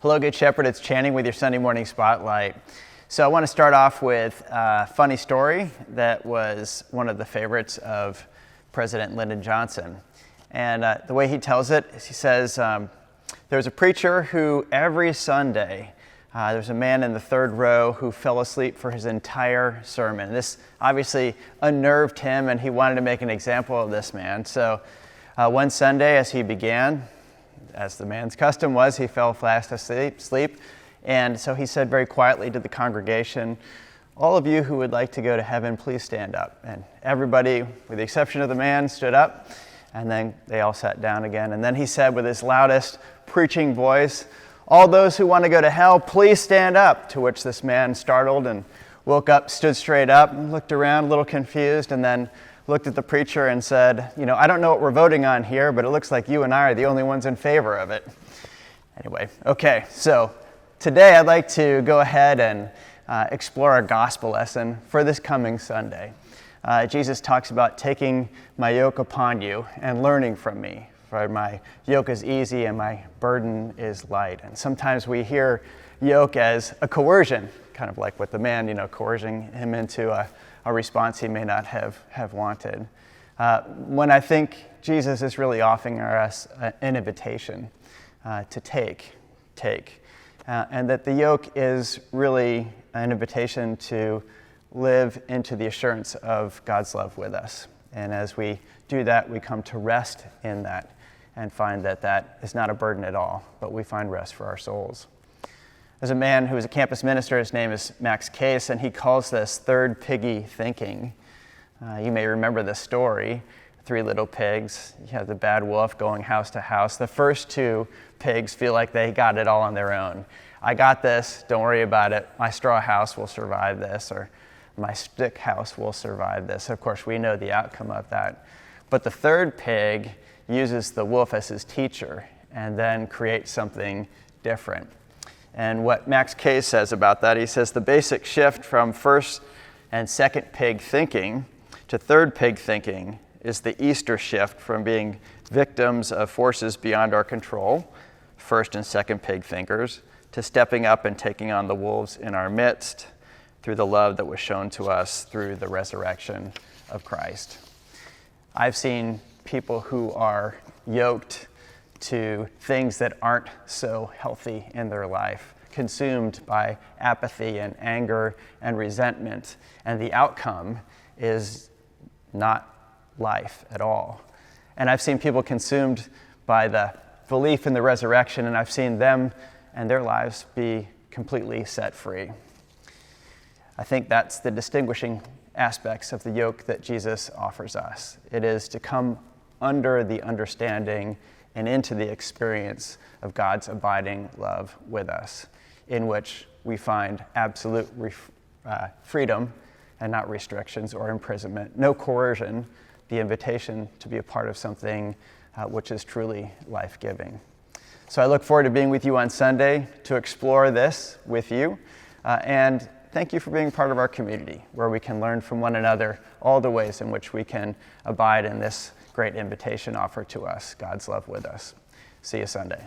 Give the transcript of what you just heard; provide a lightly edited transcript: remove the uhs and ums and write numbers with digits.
Hello, Good Shepherd. It's Channing with your Sunday morning spotlight. So I want to start off with a funny story that was one of the favorites of President Lyndon Johnson. And the way he tells it is he says, there was a preacher who every Sunday, there's a man in the third row who fell asleep for his entire sermon. This obviously unnerved him, and he wanted to make an example of this man. So one Sunday as he began, as the man's custom was, he fell fast asleep. And so he said very quietly to the congregation, "All of you who would like to go to heaven, please stand up." And everybody, with the exception of the man, stood up. And then they all sat down again. And then he said with his loudest preaching voice, "All those who want to go to hell, please stand up." To which this man, startled and woke up, stood straight up, and looked around a little confused, and then looked at the preacher and said, "I don't know what we're voting on here, but it looks like you and I are the only ones in favor of it." Anyway, okay, so today I'd like to go ahead and explore our gospel lesson for this coming Sunday. Jesus talks about taking my yoke upon you and learning from me, for my yoke is easy and my burden is light. And sometimes we hear yoke as a coercion, kind of like with the man, coercing him into a response he may not have wanted. When I think Jesus is really offering us an invitation to take, and that the yoke is really an invitation to live into the assurance of God's love with us. And as we do that, we come to rest in that and find that that is not a burden at all, but we find rest for our souls. There's a man who is a campus minister. His name is Max Case, and he calls this third piggy thinking. You may remember this story. 3 little pigs. You have the bad wolf going house to house. The first 2 pigs feel like they got it all on their own. "I got this, don't worry about it. My straw house will survive this," or "my stick house will survive this." Of course, we know the outcome of that. But the third pig uses the wolf as his teacher and then creates something different. And what Max Case says about that, he says the basic shift from first and second pig thinking to third pig thinking is the Easter shift from being victims of forces beyond our control, first and second pig thinkers, to stepping up and taking on the wolves in our midst through the love that was shown to us through the resurrection of Christ. I've seen people who are yoked to things that aren't so healthy in their life, consumed by apathy and anger and resentment, and the outcome is not life at all. And I've seen people consumed by the belief in the resurrection, and I've seen them and their lives be completely set free. I think that's the distinguishing aspects of the yoke that Jesus offers us. It is to come under the understanding and into the experience of God's abiding love with us, in which we find absolute freedom and not restrictions or imprisonment, no coercion, the invitation to be a part of something which is truly life-giving. So I look forward to being with you on Sunday to explore this with you, and thank you for being part of our community, where we can learn from one another all the ways in which we can abide in this great invitation offered to us, God's love with us. See you Sunday.